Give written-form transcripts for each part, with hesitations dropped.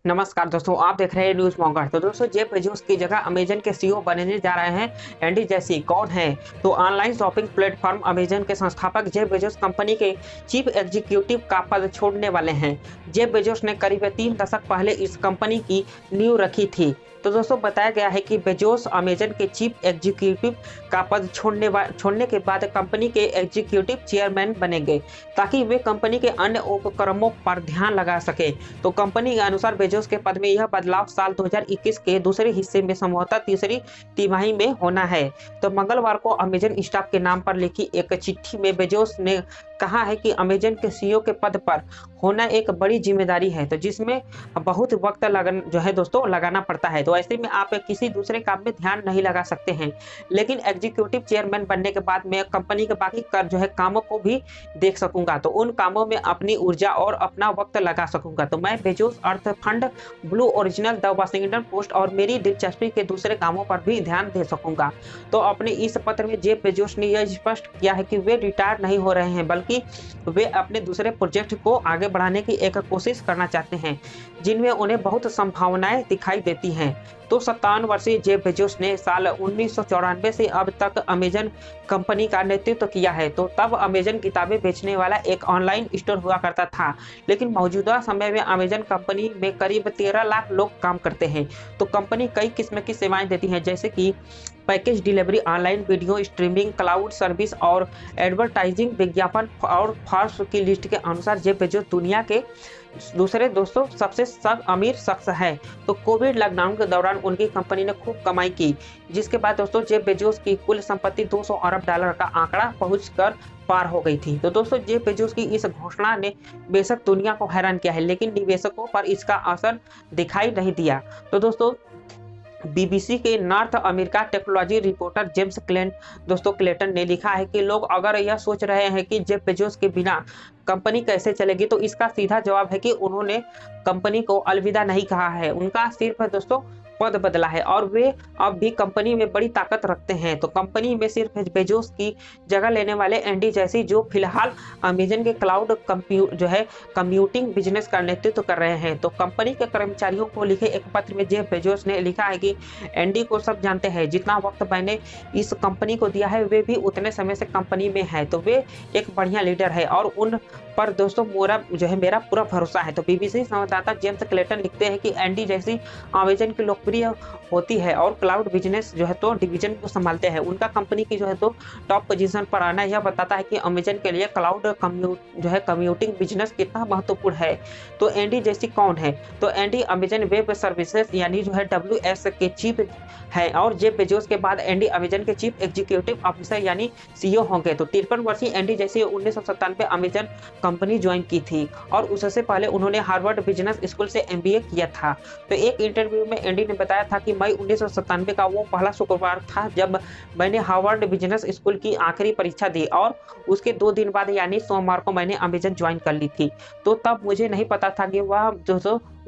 नमस्कार दोस्तों, आप देख रहे हैं न्यूज़ मॉन्गर। तो दोस्तों, जेफ बेजोस की जगह अमेजन के सीईओ बनने जा रहे हैं एंडी जैसी। कौन है? तो ऑनलाइन शॉपिंग प्लेटफॉर्म अमेजन के संस्थापक जेफ बेजोस कंपनी के चीफ एग्जीक्यूटिव का पद छोड़ने वाले हैं। जेफ बेजोस ने करीब 3 दशक पहले इस कंपनी की नींव रखी थी। तो दोस्तों, बताया गया है कि बेजोस अमेजन के चीफ एग्जीक्यूटिव का पद छोड़ने के बाद कंपनी के एग्जीक्यूटिव चेयरमैन बनेंगे, ताकि वे कंपनी के अन्य उपक्रमों पर ध्यान लगा सके। तो कंपनी के अनुसार बेजोस के पद में यह बदलाव साल 2021 के दूसरे हिस्से में संभवतः तीसरी तिमाही में होना है। तो मंगलवार को अमेजन स्टाफ के नाम पर लिखी एक चिट्ठी में बेजोस ने कहा है कि अमेजन के सीईओ के पद पर होना एक बड़ी जिम्मेदारी है, तो जिसमें बहुत वक्त लगाना पड़ता है। तो ऐसे में आप किसी दूसरे काम में ध्यान नहीं लगा सकते हैं, लेकिन एग्जीक्यूटिव चेयरमैन बनने के बाद मैं कंपनी के बाकी कामों को भी देख सकूंगा। तो उन कामों में अपनी ऊर्जा और अपना वक्त लगा सकूंगा। तो मैं Bezos earth fund, blue original, the Washington post और मेरी दिलचस्पी के दूसरे कामों पर भी ध्यान दे सकूंगा। तो अपने इस पत्र में जेफ बेजोस ने यह स्पष्ट किया है कि वे रिटायर नहीं हो रहे हैं, बल्कि वे अपने दूसरे प्रोजेक्ट को आगे बढ़ाने की एक कोशिश करना चाहते हैं, जिनमें उन्हें बहुत संभावनाएं दिखाई देती हैं। तो 57 वर्षीय जेफ बेजोस ने साल 1994 से अब तक अमेजन कंपनी का नेतृत्व किया है। तो तब अमेजन किताबें बेचने वाला एक ऑनलाइन स्टोर हुआ करता था, लेकिन मौजूदा समय में अमेजन कंपनी में करीब 13 लाख लोग काम करते हैं। तो कंपनी कई किस्म की सेवाएं देती है, जैसे कि package delivery, online video streaming, cloud service और एडवर्टाइजिंग। विज्ञापन और फॉर्ब्स की लिस्ट के अनुसार जेफ बेजोस दुनिया के दूसरे सबसे अमीर शख्स है। तो कोविड लॉकडाउन के दौरान उनकी कंपनी ने खूब कमाई की, जिसके बाद दोस्तों जेफ बेजोस की कुल संपत्ति $200 अरब का आंकड़ा पहुंचकर पार हो गई थी। तो दोस्तों, जेफ बेजोस की इस घोषणा ने बेशक दुनिया को हैरान किया है, लेकिन निवेशकों पर इसका असर दिखाई नहीं दिया। तो दोस्तों, बीबीसी के north America technology reporter James Clayton ने लिखा है कि लोग अगर यह सोच रहे हैं कि जेफ बेजोस के बिना कंपनी कैसे चलेगी, तो इसका सीधा जवाब है कि उन्होंने कंपनी को अलविदा नहीं कहा है। उनका सिर्फ दोस्तों पद बदला है और वे अब भी कंपनी में बड़ी ताकत रखते हैं। तो कंपनी में सिर्फ बेजोस की जगह लेने वाले एंडी जैसी, जो फिलहाल अमेजन के क्लाउड कंप्यूटिंग बिजनेस का नेतृत्व कर रहे हैं। तो कंपनी के कर्मचारियों को लिखे एक पत्र में जेफ बेजोस ने लिखा है कि एंडी को सब जानते हैं, जितना वक्त मैंने इस कंपनी को दिया है वे भी उतने समय से कंपनी में है। तो वे एक बढ़िया लीडर है और उन पर दोस्तों मेरा पूरा भरोसा है। तो बीबीसी संवाददाता जेम्स क्लेटन लिखते हैं कि एंडी जैसी अमेजन की लोकप्रिय होती है और क्लाउड बिजनेस डिवीजन को संभालते हैं। उनका कंपनी की टॉप पोजीशन पर आना यह बताता है कि अमेजन के लिए क्लाउड कंप्यूटिंग बिजनेस कितना महत्वपूर्ण है। तो एंडी जैसी कौन है? तो एंडी अमेजन वेब सर्विसेज यानी WS के चीफ है और जेफ बेजोस के बाद एंडी अमेजन के चीफ एग्जीक्यूटिव ऑफिसर यानी सीईओ होंगे। तो 53 वर्षीय एंडी जैसी 1997 अमेजन कंपनी ज्वाइन की थी और उससे पहले उन्होंने हार्वर्ड बिजनेस स्कूल से MBA किया था। तो एक इंटरव्यू में एंडी ने बताया था कि मई 1997 का वो पहला शुक्रवार था जब मैंने हार्वर्ड बिजनेस स्कूल की आखिरी परीक्षा दी और उसके 2 दिन बाद यानी सोमवार को मैंने अमेजन ज्वाइन कर ली थी। तो तब मुझे नहीं पता था कि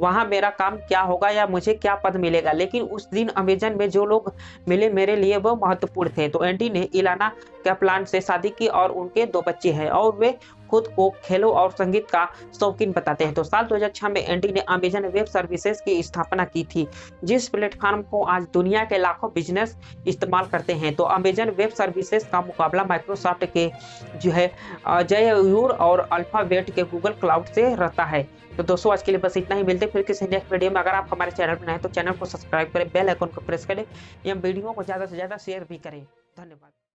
वहाँ मेरा काम क्या होगा या मुझे क्या पद मिलेगा, लेकिन उस दिन अमेजन में जो लोग मिले मेरे लिए वो महत्वपूर्ण थे। तो एंडी ने इलाना कैपलान से शादी की और उनके 2 बच्चे हैं और वे खुद को खेलों और संगीत का शौकीन बताते हैं। तो साल 2006 में एंडी ने अमेजन वेब सर्विसेज की स्थापना की थी, जिस प्लेटफॉर्म को आज दुनिया के लाखों बिजनेस इस्तेमाल करते हैं। तो अमेजन वेब सर्विसेज का मुकाबला माइक्रोसॉफ्ट के Azure और अल्फाबेट के गूगल क्लाउड से रहता है। तो दोस्तों, आज के लिए बस इतना ही। मिलते फिर किसी नेक्स्ट वीडियो में। अगर आप हमारे चैनल पर नए हैं तो चैनल को सब्सक्राइब करें, बेल आइकन को प्रेस करें या वीडियो को ज़्यादा से ज़्यादा शेयर भी करें। धन्यवाद।